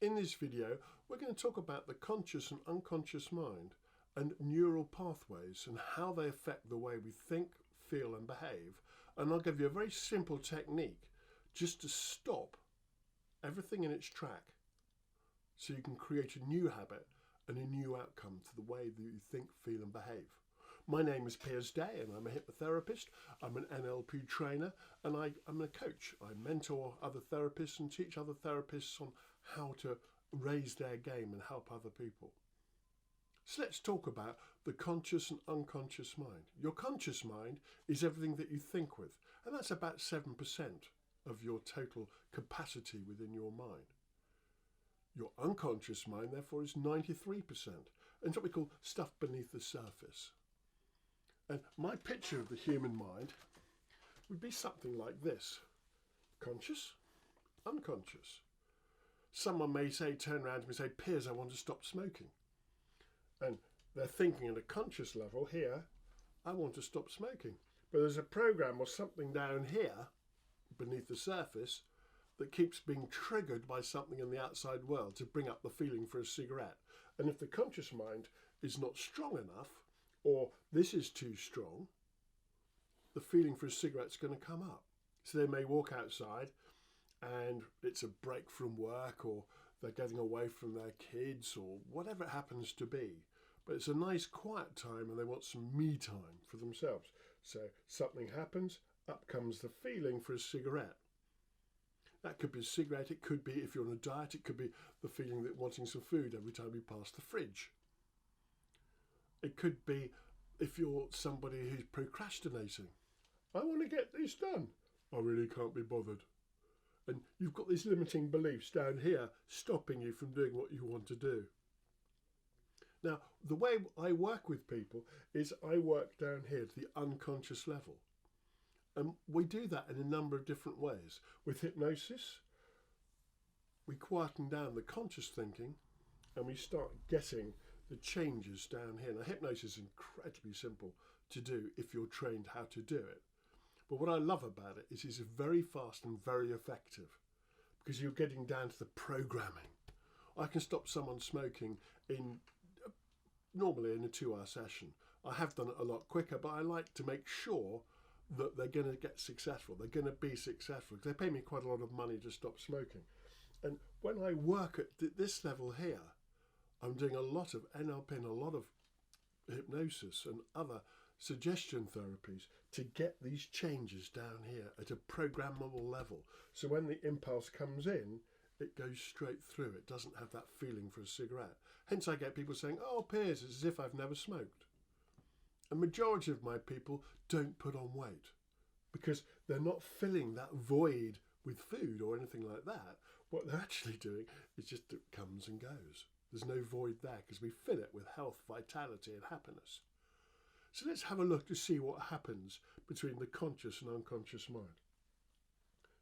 In this video, we're going to talk about the conscious and unconscious mind and neural pathways and how they affect the way we think, feel and behave. And I'll give you a very simple technique just to stop everything in its track so you can create a new habit and a new outcome to the way that you think, feel and behave. My name is Piers Day and I'm a hypnotherapist. I'm an NLP trainer and I'm a coach. I mentor other therapists and teach other therapists on how to raise their game and help other people. So let's talk about the conscious and unconscious mind. Your conscious mind is everything that you think with, and that's about 7% of your total capacity within your mind. Your unconscious mind, therefore, is 93%, and it's what we call stuff beneath the surface. And my picture of the human mind would be something like this: conscious, unconscious. Someone may say, turn around to me and say, Piers, I want to stop smoking. And they're thinking at a conscious level here, I want to stop smoking. But there's a program or something down here beneath the surface that keeps being triggered by something in the outside world to bring up the feeling for a cigarette. And if the conscious mind is not strong enough, or this is too strong, the feeling for a cigarette's going to come up. So they may walk outside and it's a break from work, or they're getting away from their kids, or whatever it happens to be. But it's a nice quiet time and they want some me time for themselves. So something happens, up comes the feeling for a cigarette. That could be a cigarette, it could be, if you're on a diet, it could be the feeling that wanting some food every time you pass the fridge. It could be if you're somebody who's procrastinating. I want to get this done. I really can't be bothered. And you've got these limiting beliefs down here stopping you from doing what you want to do. Now, the way I work with people is I work down here to the unconscious level. And we do that in a number of different ways. With hypnosis, we quieten down the conscious thinking and we start getting the changes down here. Now, hypnosis is incredibly simple to do if you're trained how to do it. But what I love about it is it's very fast and very effective because you're getting down to the programming. I can stop someone smoking normally in a 2-hour session. I have done it a lot quicker, but I like to make sure that they're going to get successful. They're going to be successful because they pay me quite a lot of money to stop smoking. And when I work at this level here, I'm doing a lot of NLP and a lot of hypnosis and other suggestion therapies to get these changes down here at a programmable level. So when the impulse comes in, it goes straight through. It doesn't have that feeling for a cigarette. Hence I get people saying, oh, Piers, it's as if I've never smoked. A majority of my people don't put on weight because they're not filling that void with food or anything like that. What they're actually doing is just it comes and goes. There's no void there because we fill it with health, vitality and happiness. So let's have a look to see what happens between the conscious and unconscious mind.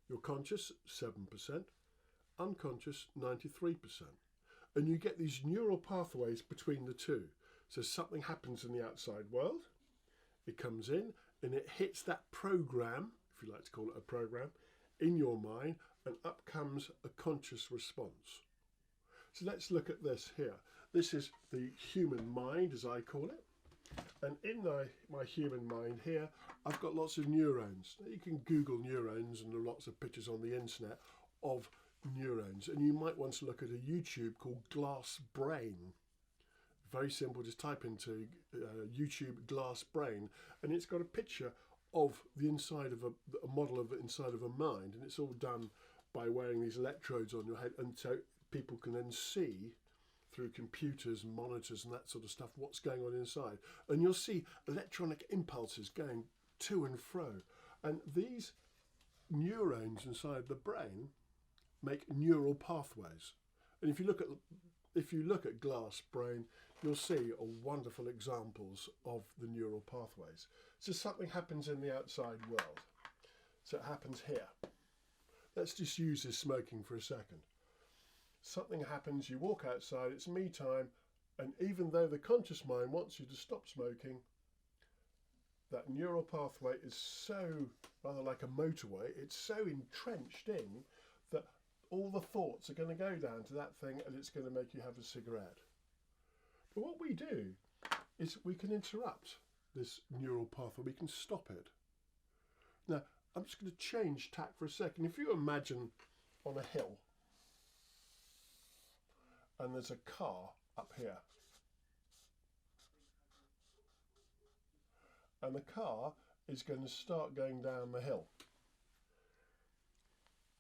Your conscious, 7%, unconscious, 93%. And you get these neural pathways between the two. So something happens in the outside world, it comes in and it hits that program, if you like to call it a program, in your mind, and up comes a conscious response. So let's look at this here. This is the human mind, as I call it. And in my human mind here, I've got lots of neurons. Now you can Google neurons and there are lots of pictures on the internet of neurons. And you might want to look at a YouTube called Glass Brain. Very simple, just type into YouTube Glass Brain and it's got a picture of the inside of a model of the inside of a mind, and it's all done by wearing these electrodes on your head, and so people can then see through computers and monitors and that sort of stuff what's going on inside, and you'll see electronic impulses going to and fro, and these neurons inside the brain make neural pathways. And if you look at Glass Brain, you'll see wonderful examples of the neural pathways. So something happens in the outside world. So it happens here. Let's just use this smoking for a second. Something happens, you walk outside, it's me time, and even though the conscious mind wants you to stop smoking, that neural pathway is so, rather like a motorway, it's so entrenched in that all the thoughts are going to go down to that thing, and it's going to make you have a cigarette. But what we do is we can interrupt this neural pathway. We can stop it. Now, I'm just going to change tack for a second. If you imagine on a hill, and there's a car up here, and the car is going to start going down the hill.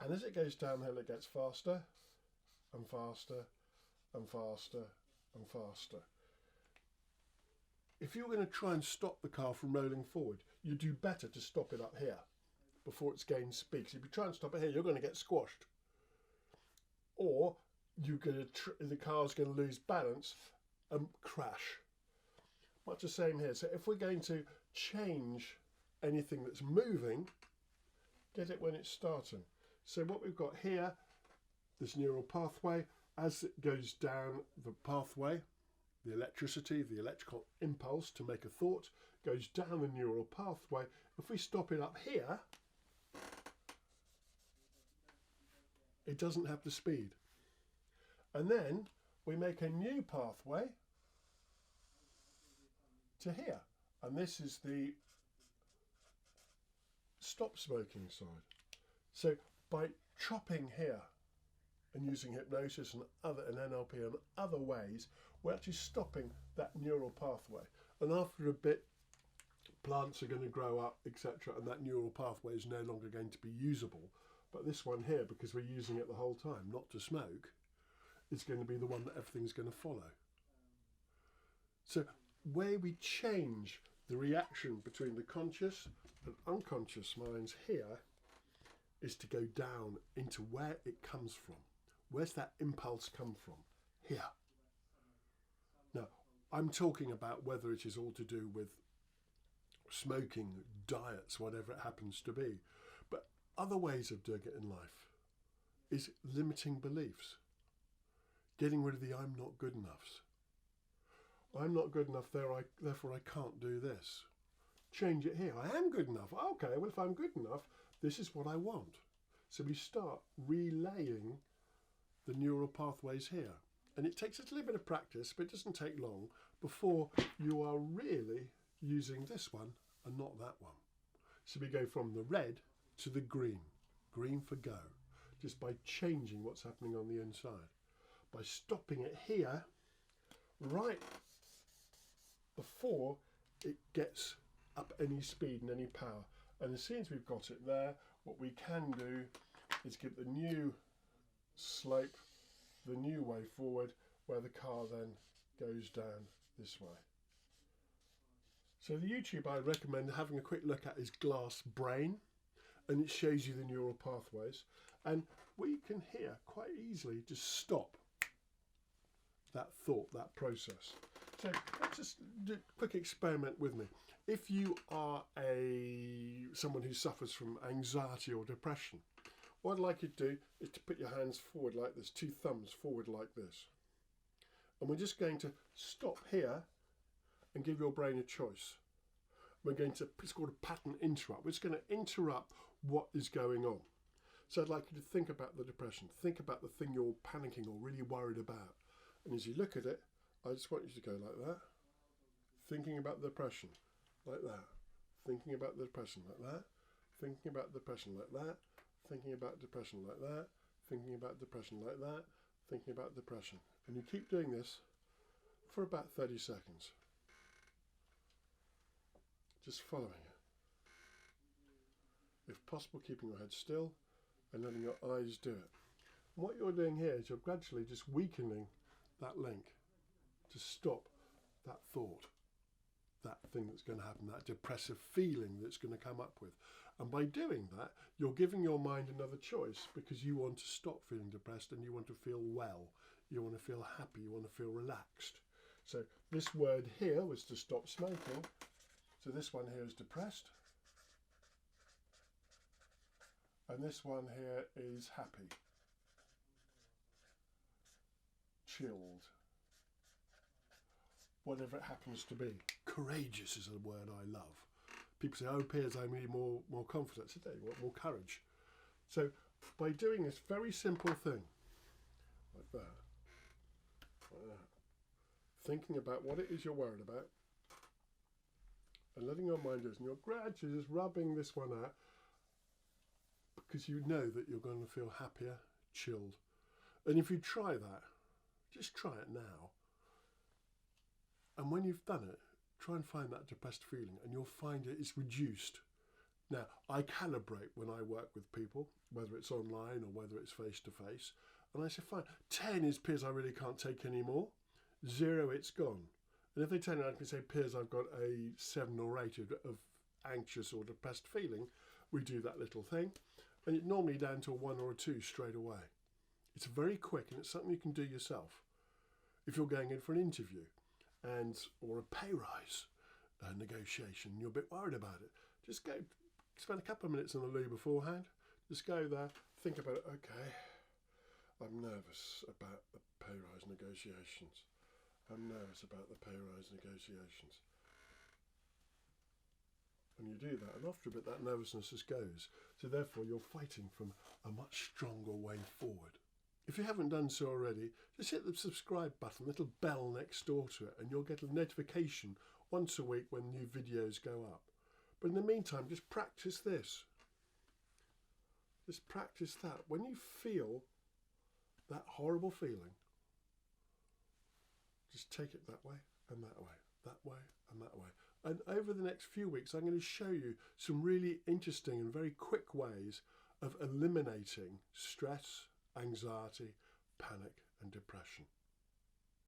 And as it goes downhill, it gets faster and faster and faster and faster. If you're going to try and stop the car from rolling forward, you do better to stop it up here before it's gained speed. So if you try and stop it here, you're going to get squashed. Or the car's going to lose balance and crash. Much the same here. So if we're going to change anything that's moving, get it when it's starting. So what we've got here, this neural pathway, as it goes down the pathway, the electricity, the electrical impulse to make a thought, goes down the neural pathway. If we stop it up here, it doesn't have the speed. And then we make a new pathway to here. And this is the stop smoking side. So by chopping here and using hypnosis and NLP and other ways, we're actually stopping that neural pathway. And after a bit, plants are going to grow up, etc., and that neural pathway is no longer going to be usable. But this one here, because we're using it the whole time, not to smoke, is going to be the one that everything's going to follow. So where we change the reaction between the conscious and unconscious minds here is to go down into where it comes from. Where's that impulse come from? Here. Now, I'm talking about whether it is all to do with smoking, diets, whatever it happens to be. But other ways of doing it in life is limiting beliefs. Getting rid of the I'm not good enoughs. I'm not good enough, therefore I can't do this. Change it here. I am good enough. Okay, well, if I'm good enough, this is what I want. So we start relaying the neural pathways here. And it takes a little bit of practice, but it doesn't take long before you are really using this one and not that one. So we go from the red to the green. Green for go. Just by changing what's happening on the inside. By stopping it here, right before it gets up any speed and any power. And as soon as we've got it there, what we can do is give the new slope, the new way forward, where the car then goes down this way. So the YouTube I recommend having a quick look at is Glass Brain, and it shows you the neural pathways. And we can here quite easily just stop that thought, that process. So let's just do a quick experiment with me. If you are someone who suffers from anxiety or depression, what I'd like you to do is to put your hands forward like this, 2 thumbs forward like this. And we're just going to stop here and give your brain a choice. We're going to, it's called a pattern interrupt. We're just going to interrupt what is going on. So I'd like you to think about the depression. Think about the thing you're panicking or really worried about. And as you look at it, I just want you to go like that. Thinking about the depression, like that. Thinking about the depression, like that. Thinking about the depression, like that. Thinking about depression, like that. Thinking about depression, like that. Thinking about depression. And you keep doing this for about 30 seconds. Just following it. If possible, keeping your head still and letting your eyes do it. And what you're doing here is you're gradually just weakening that link to stop that thought, that thing that's going to happen, that depressive feeling that's going to come up with. And by doing that, you're giving your mind another choice, because you want to stop feeling depressed and you want to feel well. You want to feel happy. You want to feel relaxed. So this word here was to stop smoking. So this one here is depressed. And this one here is happy. Chilled. Whatever it happens to be. Courageous is a word I love. People say, oh, Piers, I need more confidence. I say, you want more courage. So by doing this very simple thing, like that, like that. Thinking about what it is you're worried about, and letting your mind loose, and you're gradually just rubbing this one out, because you know that you're going to feel happier, chilled. And if you try that, just try it now. And when you've done it, try and find that depressed feeling, and you'll find it's reduced. Now, I calibrate when I work with people, whether it's online or whether it's face to face. And I say, fine, 10 is Piers, I really can't take any more. 0, it's gone. And if they turn around and say, Piers, I've got a 7 or 8 of anxious or depressed feeling, we do that little thing. And it's normally down to a 1 or a 2 straight away. It's very quick, and it's something you can do yourself. If you're going in for an interview or a pay rise negotiation, you're a bit worried about it, just go spend a couple of minutes in the loo beforehand. Just go there, think about it. Okay, I'm nervous about the pay rise negotiations. I'm nervous about the pay rise negotiations. And you do that, and after a bit that nervousness just goes. So therefore you're fighting from a much stronger way forward. If you haven't done so already, just hit the subscribe button, little bell next door to it, and you'll get a notification once a week when new videos go up. But in the meantime, just practice this. Just practice that. When you feel that horrible feeling, just take it that way and that way, that way and that way. And over the next few weeks, I'm going to show you some really interesting and very quick ways of eliminating stress, anxiety, panic and depression.